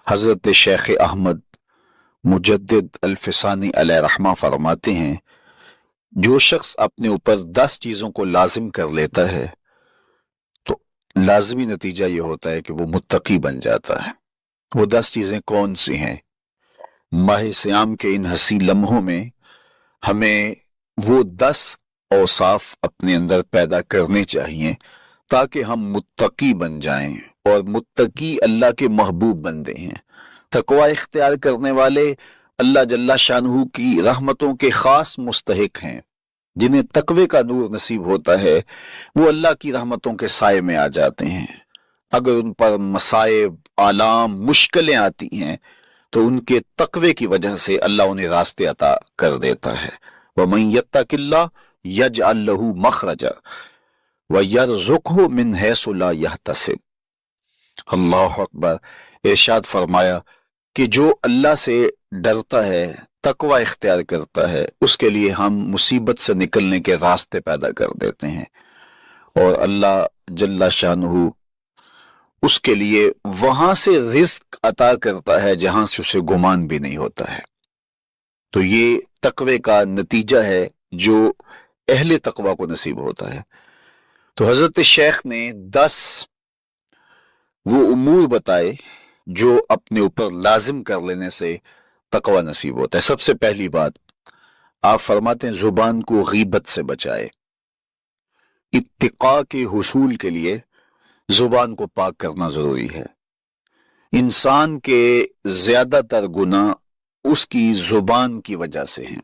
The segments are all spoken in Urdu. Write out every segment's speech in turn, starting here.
حضرت شیخ احمد مجدد الفسانی علیہ رحمہ فرماتے ہیں، جو شخص اپنے اوپر 10 چیزوں کو لازم کر لیتا ہے تو لازمی نتیجہ یہ ہوتا ہے کہ وہ متقی بن جاتا ہے۔ وہ 10 چیزیں کون سی ہیں؟ ماہ سیام کے ان حسین لمحوں میں ہمیں وہ 10 اوصاف اپنے اندر پیدا کرنے چاہیے تاکہ ہم متقی بن جائیں، اور متقی اللہ کے محبوب بندے ہیں۔ تقوی اختیار کرنے والے اللہ جل شانہ کی رحمتوں کے خاص مستحق ہیں۔ جنہیں تقوی کا نور نصیب ہوتا ہے وہ اللہ کی رحمتوں کے سائے میں آ جاتے ہیں۔ اگر ان پر مصائب، آلام، مشکلیں آتی ہیں تو ان کے تقوی کی وجہ سے اللہ انہیں راستے عطا کر دیتا ہے۔ وَمَن يَتَّقِ اللَّهَ يَجْعَل لَّهُ مَخْرَجًا وَيَرْزُقْهُ مِنْ حَيْثُ لَا يَحْتَسِبُ۔ اللہ اکبر۔ ارشاد فرمایا کہ جو اللہ سے ڈرتا ہے، تقوی اختیار کرتا ہے، اس کے لیے ہم مصیبت سے نکلنے کے راستے پیدا کر دیتے ہیں، اور اللہ جل شانہ اس کے لیے وہاں سے رزق عطا کرتا ہے جہاں سے اسے گمان بھی نہیں ہوتا ہے۔ تو یہ تقوی کا نتیجہ ہے جو اہل تقوی کو نصیب ہوتا ہے۔ تو حضرت شیخ نے 10 وہ امور بتائے جو اپنے اوپر لازم کر لینے سے تقوی نصیب ہوتا ہے۔ سب سے پہلی بات آپ فرماتے ہیں زبان کو غیبت سے بچائے۔ اتقاء کے حصول کے لیے زبان کو پاک کرنا ضروری ہے۔ انسان کے زیادہ تر گناہ اس کی زبان کی وجہ سے ہیں،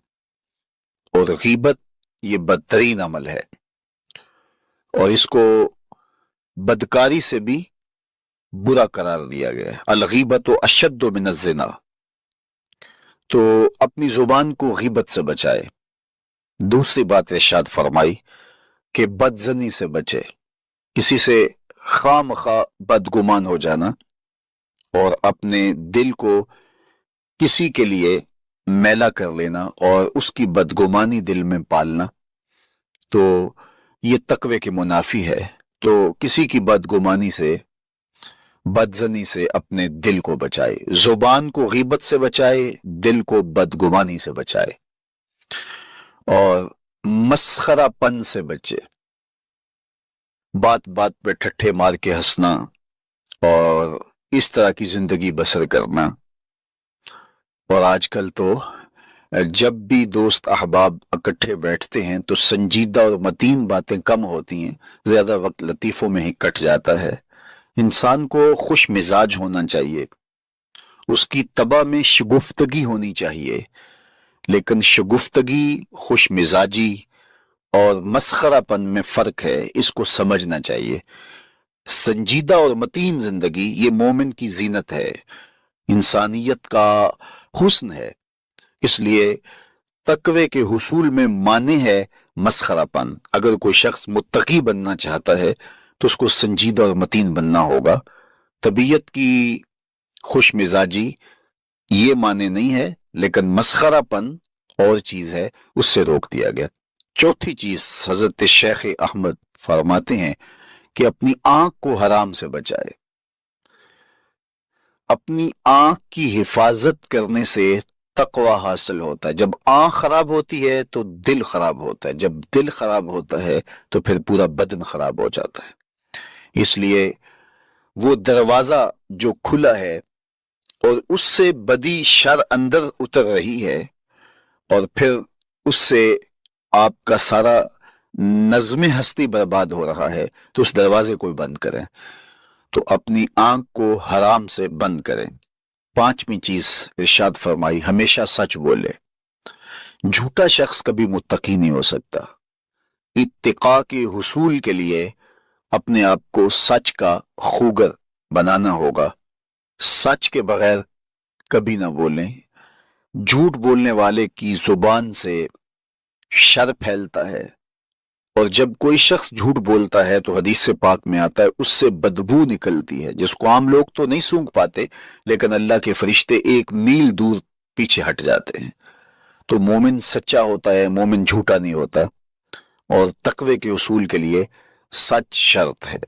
اور غیبت یہ بدترین عمل ہے، اور اس کو بدکاری سے بھی برا قرار دیا گیا ہے۔ الغیبت اشد من الزنا۔ تو اپنی زبان کو غیبت سے بچائے۔ دوسری بات ارشاد فرمائی کہ بدزنی سے بچے، کسی سے خواہ مخواہ بدگمان ہو جانا اور اپنے دل کو کسی کے لیے میلا کر لینا اور اس کی بدگمانی دل میں پالنا، تو یہ تقوی کے منافی ہے۔ تو کسی کی بدگمانی سے، بدزنی سے اپنے دل کو بچائے، زبان کو غیبت سے بچائے، دل کو بدگمانی سے بچائے، اور مسخرہ پن سے بچے، بات بات پہ ٹھٹھے مار کے ہنسنا اور اس طرح کی زندگی بسر کرنا۔ اور آج کل تو جب بھی دوست احباب اکٹھے بیٹھتے ہیں تو سنجیدہ اور متین باتیں کم ہوتی ہیں، زیادہ وقت لطیفوں میں ہی کٹ جاتا ہے۔ انسان کو خوش مزاج ہونا چاہیے، اس کی طبع میں شگفتگی ہونی چاہیے، لیکن شگفتگی، خوش مزاجی اور مسخرہ پن میں فرق ہے، اس کو سمجھنا چاہیے۔ سنجیدہ اور متین زندگی یہ مومن کی زینت ہے، انسانیت کا حسن ہے۔ اس لیے تقوی کے حصول میں مانع ہے مسخرہ پن۔ اگر کوئی شخص متقی بننا چاہتا ہے تو اس کو سنجیدہ اور متین بننا ہوگا۔ طبیعت کی خوش مزاجی یہ معنی نہیں ہے، لیکن مسخرہ پن اور چیز ہے، اس سے روک دیا گیا۔ چوتھی چیز حضرت شیخ احمد فرماتے ہیں کہ اپنی آنکھ کو حرام سے بچائے۔ اپنی آنکھ کی حفاظت کرنے سے تقوی حاصل ہوتا ہے۔ جب آنکھ خراب ہوتی ہے تو دل خراب ہوتا ہے، جب دل خراب ہوتا ہے تو پھر پورا بدن خراب ہو جاتا ہے۔ اس لیے وہ دروازہ جو کھلا ہے اور اس سے بدی شر اندر اتر رہی ہے، اور پھر اس سے آپ کا سارا نظم ہستی برباد ہو رہا ہے، تو اس دروازے کو بند کریں۔ تو اپنی آنکھ کو حرام سے بند کریں۔ پانچویں چیز ارشاد فرمائی ہمیشہ سچ بولے۔ جھوٹا شخص کبھی متقی نہیں ہو سکتا۔ اتقاء کے حصول کے لیے اپنے آپ کو سچ کا خوگر بنانا ہوگا۔ سچ کے بغیر کبھی نہ بولیں۔ جھوٹ بولنے والے کی زبان سے شر پھیلتا ہے، اور جب کوئی شخص جھوٹ بولتا ہے تو حدیث پاک میں آتا ہے اس سے بدبو نکلتی ہے، جس کو عام لوگ تو نہیں سونگھ پاتے، لیکن اللہ کے فرشتے 1 میل دور پیچھے ہٹ جاتے ہیں۔ تو مومن سچا ہوتا ہے، مومن جھوٹا نہیں ہوتا، اور تقوی کے اصول کے لیے سچ شرط ہے۔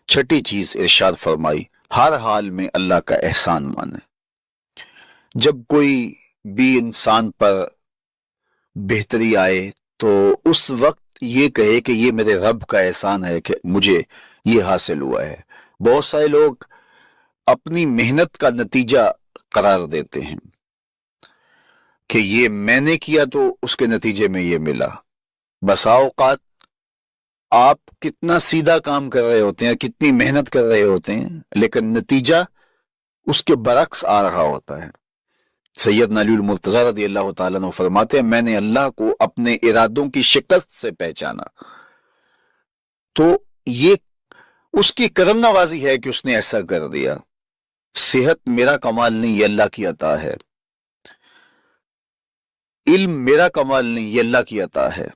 چھٹی چیز ارشاد فرمائی ہر حال میں اللہ کا احسان مانے۔ جب کوئی بھی انسان پر بہتری آئے تو اس وقت یہ کہے کہ یہ میرے رب کا احسان ہے کہ مجھے یہ حاصل ہوا ہے۔ بہت سارے لوگ اپنی محنت کا نتیجہ قرار دیتے ہیں کہ یہ میں نے کیا تو اس کے نتیجے میں یہ ملا۔ بسا اوقات آپ کتنا سیدھا کام کر رہے ہوتے ہیں، کتنی محنت کر رہے ہوتے ہیں، لیکن نتیجہ اس کے برعکس آ رہا ہوتا ہے۔ سیدنا علی المرتضیٰ رضی اللہ تعالیٰ عنہ فرماتے ہیں میں نے اللہ کو اپنے ارادوں کی شکست سے پہچانا، تو یہ اس کی کرم نوازی ہے کہ اس نے ایسا کر دیا۔ صحت میرا کمال نہیں، یہ اللہ کی عطا ہے۔ علم میرا کمال نہیں، یہ اللہ کی عطا ہے۔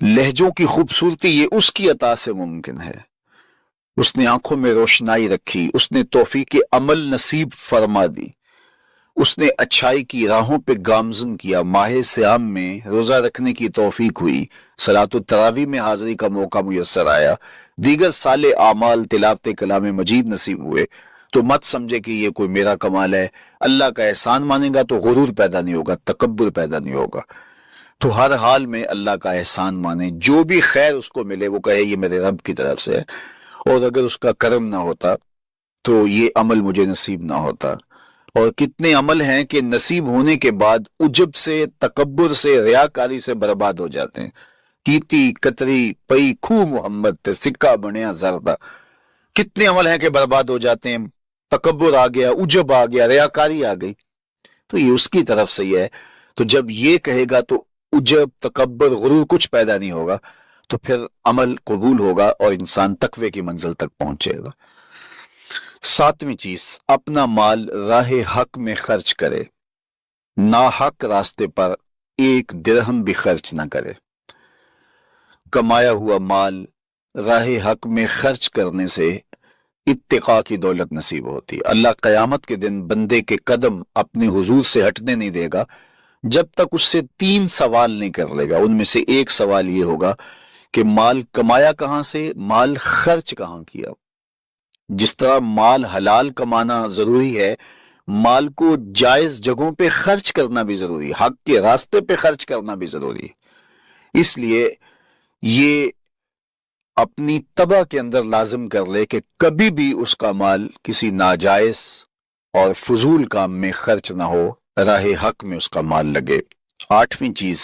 لہجوں کی خوبصورتی یہ اس کی عطا سے ممکن ہے۔ اس نے آنکھوں میں روشنائی رکھی، اس نے توفیق عمل نصیب فرما دی، اس نے اچھائی کی راہوں پہ گامزن کیا، ماہ سیام میں روزہ رکھنے کی توفیق ہوئی، صلاۃ التراویح میں حاضری کا موقع میسر آیا، دیگر صالح اعمال تلاوت کلام مجید نصیب ہوئے، تو مت سمجھے کہ یہ کوئی میرا کمال ہے۔ اللہ کا احسان مانے گا تو غرور پیدا نہیں ہوگا، تکبر پیدا نہیں ہوگا۔ تو ہر حال میں اللہ کا احسان مانے، جو بھی خیر اس کو ملے وہ کہے یہ میرے رب کی طرف سے ہے، اور اگر اس کا کرم نہ ہوتا تو یہ عمل مجھے نصیب نہ ہوتا۔ اور کتنے عمل ہیں کہ نصیب ہونے کے بعد عجب سے، تکبر سے، ریاکاری سے برباد ہو جاتے ہیں۔ کیتی کتری پئی خو محمد تے سکہ بنیا زردہ، کتنے عمل ہیں کہ برباد ہو جاتے ہیں، تکبر آ گیا، عجب آ گیا، ریاکاری آ گئی، تو یہ اس کی طرف سے ہی ہے۔ تو جب یہ کہے گا تو عجب، تکبر، غرور کچھ پیدا نہیں ہوگا، تو پھر عمل قبول ہوگا اور انسان تقوی کی منزل تک پہنچے گا۔ ساتویں چیز، اپنا مال راہ حق میں خرچ کرے، ناحق راستے پر ایک درہم بھی خرچ نہ کرے۔ کمایا ہوا مال راہ حق میں خرچ کرنے سے اتقاء کی دولت نصیب ہوتی ہے۔ اللہ قیامت کے دن بندے کے قدم اپنے حضور سے ہٹنے نہیں دے گا جب تک اس سے 3 سوال نہیں کر لے گا۔ ان میں سے ایک سوال یہ ہوگا کہ مال کمایا کہاں سے، مال خرچ کہاں کیا۔ جس طرح مال حلال کمانا ضروری ہے، مال کو جائز جگہوں پہ خرچ کرنا بھی ضروری ہے، حق کے راستے پہ خرچ کرنا بھی ضروری ہے۔ اس لیے یہ اپنی طبع کے اندر لازم کر لے کہ کبھی بھی اس کا مال کسی ناجائز اور فضول کام میں خرچ نہ ہو، راہ حق میں اس کا مال لگے۔ 8ویں چیز،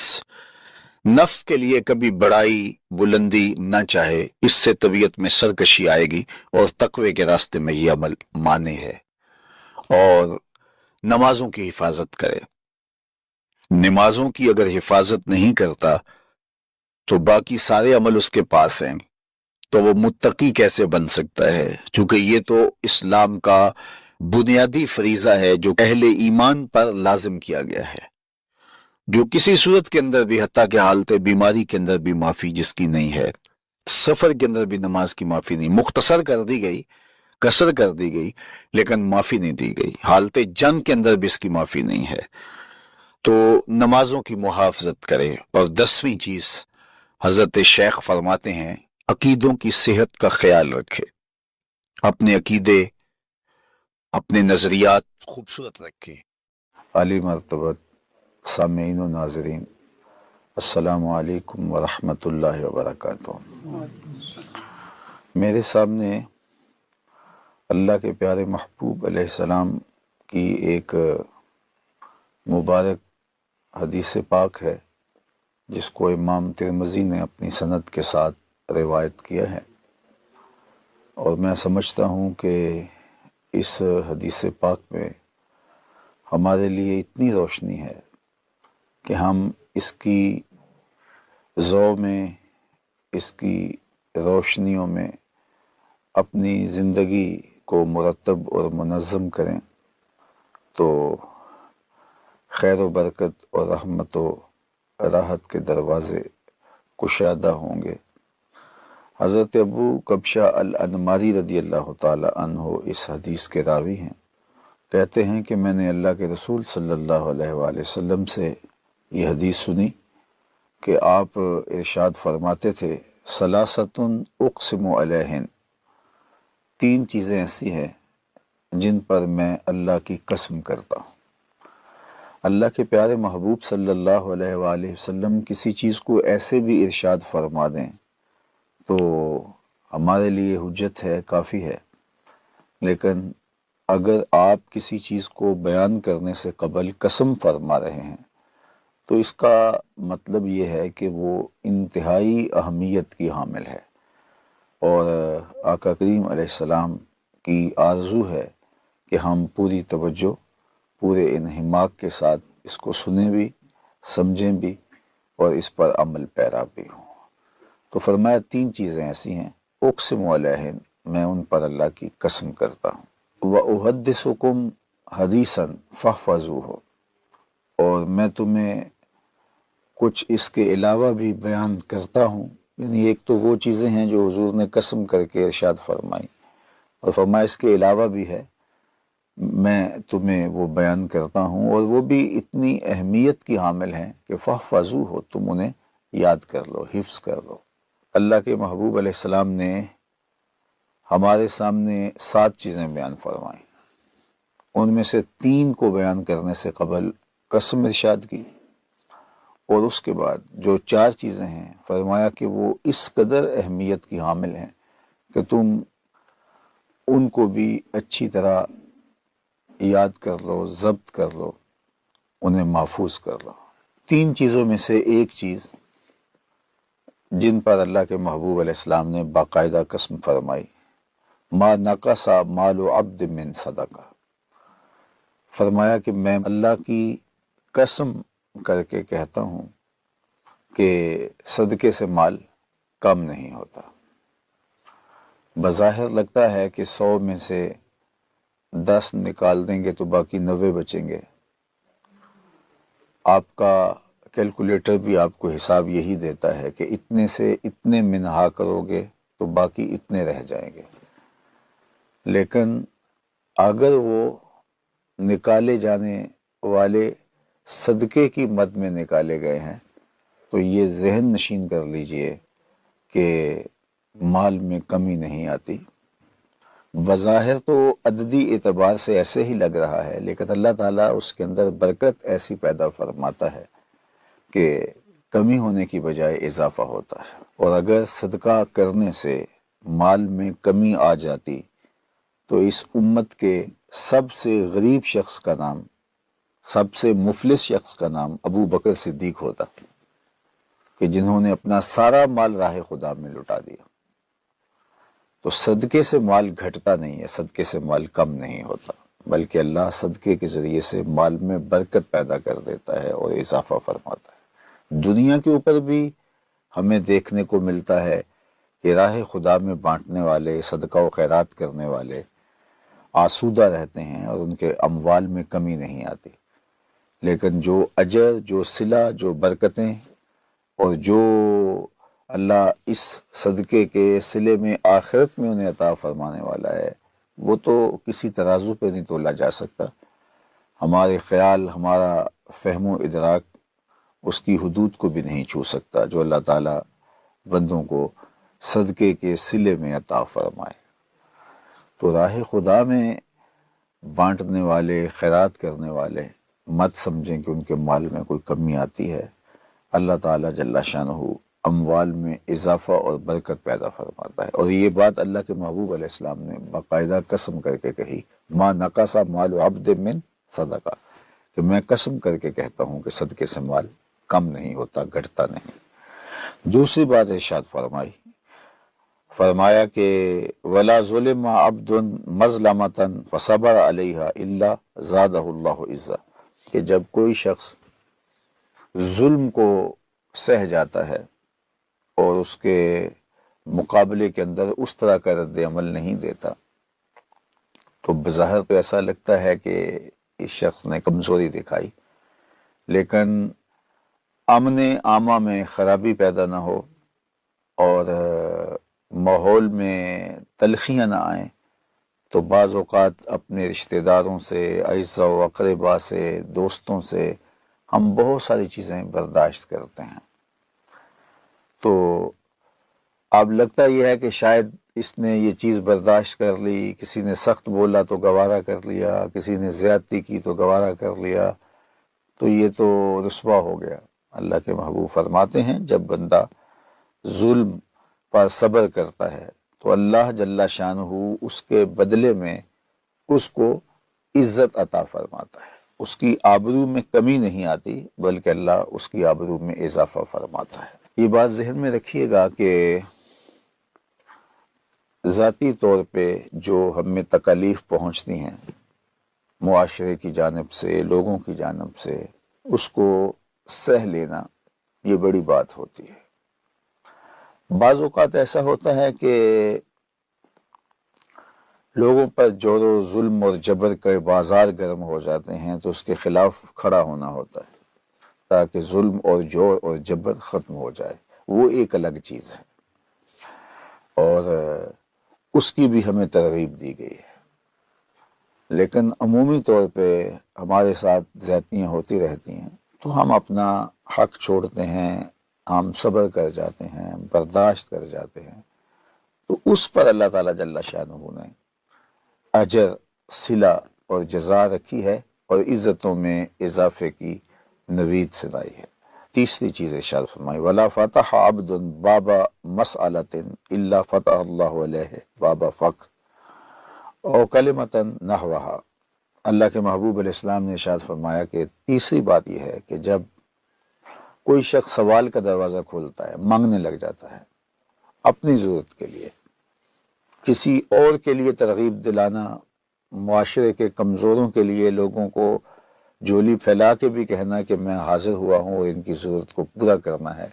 نفس کے لیے کبھی بڑائی بلندی نہ چاہے، اس سے طبیعت میں سرکشی آئے گی اور تقوی کے راستے میں یہ عمل مانے ہے۔ اور نمازوں کی حفاظت کرے۔ نمازوں کی اگر حفاظت نہیں کرتا تو باقی سارے عمل اس کے پاس ہیں، تو وہ متقی کیسے بن سکتا ہے؟ چونکہ یہ تو اسلام کا بنیادی فریضہ ہے جو اہل ایمان پر لازم کیا گیا ہے، جو کسی صورت کے اندر بھی، حتیٰ کہ حالت بیماری کے اندر بھی معافی جس کی نہیں ہے، سفر کے اندر بھی نماز کی معافی نہیں، مختصر کر دی گئی، قصر کر دی گئی، لیکن معافی نہیں دی گئی، حالت جنگ کے اندر بھی اس کی معافی نہیں ہے۔ تو نمازوں کی محافظت کرے۔ اور 10ویں چیز، حضرت شیخ فرماتے ہیں عقیدوں کی صحت کا خیال رکھے، اپنے عقیدے، اپنے نظریات خوبصورت رکھے۔ عالی مرتبہ سامعین و ناظرین، السلام علیکم ورحمۃ اللہ وبرکاتہ۔ میرے سامنے اللہ کے پیارے محبوب علیہ السلام کی ایک مبارک حدیث پاک ہے جس کو امام ترمذی نے اپنی سند کے ساتھ روایت کیا ہے، اور میں سمجھتا ہوں کہ اس حدیث پاک میں ہمارے لیے اتنی روشنی ہے کہ ہم اس کی ضوء میں، اس کی روشنیوں میں اپنی زندگی کو مرتب اور منظم کریں تو خیر و برکت اور رحمت و راحت کے دروازے کشادہ ہوں گے۔ حضرت ابو کبشہ الانماری رضی اللہ تعالی عنہ اس حدیث کے راوی ہیں، کہتے ہیں کہ میں نے اللہ کے رسول صلی اللہ علیہ وآلہ وسلم سے یہ حدیث سنی کہ آپ ارشاد فرماتے تھے ثلاثۃ اقسم علیہن، 3 چیزیں ایسی ہیں جن پر میں اللہ کی قسم کرتا ہوں۔ اللہ کے پیارے محبوب صلی اللہ علیہ وآلہ وسلم کسی چیز کو ایسے بھی ارشاد فرما دیں تو ہمارے لیے حجت ہے، کافی ہے، لیکن اگر آپ کسی چیز کو بیان کرنے سے قبل قسم فرما رہے ہیں تو اس کا مطلب یہ ہے کہ وہ انتہائی اہمیت کی حامل ہے، اور آقا کریم علیہ السلام کی آرزو ہے کہ ہم پوری توجہ، پورے انہماک کے ساتھ اس کو سنیں بھی، سمجھیں بھی اور اس پر عمل پیرا بھی ہوں۔ تو فرمایا 3 چیزیں ایسی ہیں، اقسم علیہن، میں ان پر اللہ کی قسم کرتا ہوں، وَأُحَدِّثُكُمْ حَدِيثًا فَاحْفَظُوهُ، اور میں تمہیں کچھ اس کے علاوہ بھی بیان کرتا ہوں، یعنی ایک تو وہ چیزیں ہیں جو حضور نے قسم کر کے ارشاد فرمائی، اور فرمایا اس کے علاوہ بھی ہے، میں تمہیں وہ بیان کرتا ہوں، اور وہ بھی اتنی اہمیت کی حامل ہیں کہ فَاحْفَظُوهُ، تم انہیں یاد کر لو، حفظ کر لو۔ اللہ کے محبوب علیہ السلام نے ہمارے سامنے 7 چیزیں بیان فرمائیں، ان میں سے 3 کو بیان کرنے سے قبل قسم ارشاد کی، اور اس کے بعد جو 4 چیزیں ہیں فرمایا کہ وہ اس قدر اہمیت کی حامل ہیں کہ تم ان کو بھی اچھی طرح یاد کر لو، ضبط کر لو، انہیں محفوظ کر لو۔ 3 چیزوں میں سے ایک چیز جن پر اللہ کے محبوب علیہ السلام نے باقاعدہ قسم فرمائی، ما نقص مال عبد من صدقہ، فرمایا کہ میں اللہ کی قسم کر کے کہتا ہوں کہ صدقے سے مال کم نہیں ہوتا۔ بظاہر لگتا ہے کہ 100 میں سے 10 نکال دیں گے تو باقی 90 بچیں گے، آپ کا کیلکولیٹر بھی آپ کو حساب یہی دیتا ہے کہ اتنے سے اتنے منہا کرو گے تو باقی اتنے رہ جائیں گے، لیکن اگر وہ نکالے جانے والے صدقے کی مد میں نکالے گئے ہیں تو یہ ذہن نشین کر لیجئے کہ مال میں کمی نہیں آتی۔ بظاہر تو عددی اعتبار سے ایسے ہی لگ رہا ہے، لیکن اللہ تعالیٰ اس کے اندر برکت ایسی پیدا فرماتا ہے کہ کمی ہونے کی بجائے اضافہ ہوتا ہے، اور اگر صدقہ کرنے سے مال میں کمی آ جاتی تو اس امت کے سب سے غریب شخص کا نام، سب سے مفلس شخص کا نام ابو بکر صدیق ہوتا، کہ جنہوں نے اپنا سارا مال راہ خدا میں لٹا دیا۔ تو صدقے سے مال گھٹتا نہیں ہے، صدقے سے مال کم نہیں ہوتا، بلکہ اللہ صدقے کے ذریعے سے مال میں برکت پیدا کر دیتا ہے اور اضافہ فرماتا ہے۔ دنیا کے اوپر بھی ہمیں دیکھنے کو ملتا ہے کہ راہ خدا میں بانٹنے والے، صدقہ و خیرات کرنے والے آسودہ رہتے ہیں اور ان کے اموال میں کمی نہیں آتی، لیکن جو اجر، جو صلہ، جو برکتیں اور جو اللہ اس صدقے کے صلے میں آخرت میں انہیں عطا فرمانے والا ہے، وہ تو کسی ترازو پہ نہیں تولا جا سکتا۔ ہمارے خیال، ہمارا فہم و ادراک اس کی حدود کو بھی نہیں چھو سکتا جو اللہ تعالیٰ بندوں کو صدقے کے صلے میں عطا فرمائے۔ تو راہ خدا میں بانٹنے والے، خیرات کرنے والے مت سمجھیں کہ ان کے مال میں کوئی کمی آتی ہے۔ اللہ تعالیٰ جل شانہ اموال میں اضافہ اور برکت پیدا فرماتا ہے، اور یہ بات اللہ کے محبوب علیہ السلام نے باقاعدہ قسم کر کے کہی، ما نقص مال عبد من صدقہ، کہ میں قسم کر کے کہتا ہوں کہ صدقے سے مال کم نہیں ہوتا، گھٹتا نہیں۔ دوسری بات ارشاد فرمایا کہ ولا ظلم عبد مظلمۃ فصبر علیہا الا زادہ اللہ عزا، کہ جب کوئی شخص ظلم کو سہ جاتا ہے اور اس کے مقابلے کے اندر اس طرح کا رد عمل نہیں دیتا تو بظاہر تو ایسا لگتا ہے کہ اس شخص نے کمزوری دکھائی، لیکن امن عامہ میں خرابی پیدا نہ ہو اور ماحول میں تلخیاں نہ آئیں تو بعض اوقات اپنے رشتہ داروں سے، اعزاء و اقربا سے، دوستوں سے ہم بہت ساری چیزیں برداشت کرتے ہیں۔ تو اب لگتا یہ ہے کہ شاید اس نے یہ چیز برداشت کر لی، کسی نے سخت بولا تو گوارا کر لیا، کسی نے زیادتی کی تو گوارا کر لیا، تو یہ تو رسوا ہو گیا۔ اللہ کے محبوب فرماتے ہیں جب بندہ ظلم پر صبر کرتا ہے تو اللہ جل شانہ اس کے بدلے میں اس کو عزت عطا فرماتا ہے، اس کی آبرو میں کمی نہیں آتی بلکہ اللہ اس کی آبرو میں اضافہ فرماتا ہے۔ یہ بات ذہن میں رکھیے گا کہ ذاتی طور پہ جو ہمیں تکالیف پہنچتی ہیں معاشرے کی جانب سے، لوگوں کی جانب سے، اس کو سہ لینا یہ بڑی بات ہوتی ہے۔ بعض اوقات ایسا ہوتا ہے کہ لوگوں پر جور و ظلم اور جبر کے بازار گرم ہو جاتے ہیں تو اس کے خلاف کھڑا ہونا ہوتا ہے تاکہ ظلم اور جور اور جبر ختم ہو جائے، وہ ایک الگ چیز ہے اور اس کی بھی ہمیں ترغیب دی گئی ہے۔ لیکن عمومی طور پہ ہمارے ساتھ زیادتیاں ہوتی رہتی ہیں تو ہم اپنا حق چھوڑتے ہیں، ہم صبر کر جاتے ہیں، برداشت کر جاتے ہیں، تو اس پر اللہ تعالیٰ جل شانہ نے اجر، صلہ اور جزا رکھی ہے اور عزتوں میں اضافے کی نوید سنائی ہے۔ تیسری چیز ارشاد فرمائی وَلَا فَتَحَ عَبْدٌ بَابَ مَسْأَلَةٍ إِلَّا فَتَحَ اللَّهُ عَلَيْهِ بَابَ فَقْرٍ اور کلمةً نحوها۔ اللہ کے محبوب علیہ السلام نے ارشاد فرمایا کہ تیسری بات یہ ہے کہ جب کوئی شخص سوال کا دروازہ کھولتا ہے، مانگنے لگ جاتا ہے اپنی ضرورت کے لیے، کسی اور کے لیے ترغیب دلانا، معاشرے کے کمزوروں کے لیے لوگوں کو جھولی پھیلا کے بھی کہنا کہ میں حاضر ہوا ہوں اور ان کی ضرورت کو پورا کرنا ہے،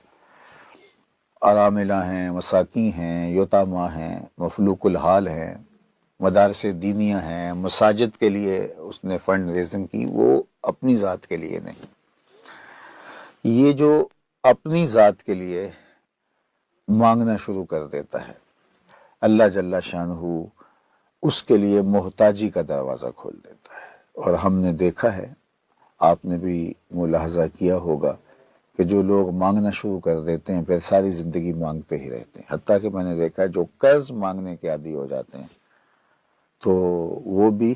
اراملہ ہیں، مساکین ہیں، یتامیٰ ہیں، مفلوک الحال ہیں، مدارس دینیہ ہیں، مساجد کے لیے اس نے فنڈ ریزنگ کی، وہ اپنی ذات کے لیے نہیں۔ یہ جو اپنی ذات کے لیے مانگنا شروع کر دیتا ہے، اللہ جل شانہ اس کے لیے محتاجی کا دروازہ کھول دیتا ہے۔ اور ہم نے دیکھا ہے، آپ نے بھی ملاحظہ کیا ہوگا کہ جو لوگ مانگنا شروع کر دیتے ہیں پھر ساری زندگی مانگتے ہی رہتے ہیں، حتیٰ کہ میں نے دیکھا ہے جو قرض مانگنے کے عادی ہو جاتے ہیں تو وہ بھی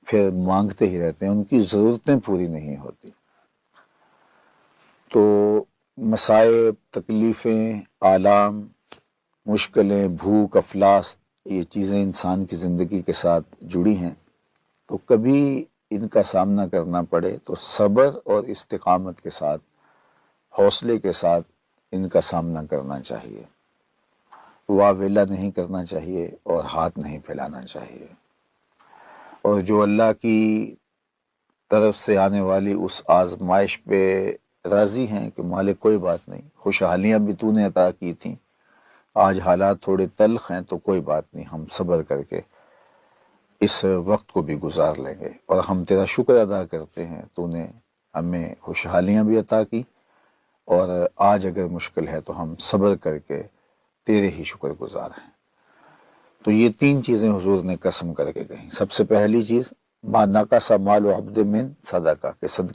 پھر مانگتے ہی رہتے ہیں، ان کی ضرورتیں پوری نہیں ہوتی۔ تو مصائب، تکلیفیں، آلام، مشکلیں، بھوک، افلاس، یہ چیزیں انسان کی زندگی کے ساتھ جڑی ہیں، تو کبھی ان کا سامنا کرنا پڑے تو صبر اور استقامت کے ساتھ، حوصلے کے ساتھ ان کا سامنا کرنا چاہیے، واویلا نہیں کرنا چاہیے اور ہاتھ نہیں پھیلانا چاہیے۔ اور جو اللہ کی طرف سے آنے والی اس آزمائش پہ راضی ہیں کہ مالک کوئی بات نہیں، خوشحالیاں بھی تو نے عطا کی تھیں، آج حالات تھوڑے تلخ ہیں تو کوئی بات نہیں، ہم صبر کر کے اس وقت کو بھی گزار لیں گے، اور ہم تیرا شکر ادا کرتے ہیں تو نے ہمیں خوشحالیاں بھی عطا کی، اور آج اگر مشکل ہے تو ہم صبر کر کے تیرے ہی شکر گزار ہیں۔ تو یہ تین چیزیں حضور نے قسم کر کے کہیں۔ سب سے پہلی چیز ما نقص مال عبد من صدقہ، کہ صدقے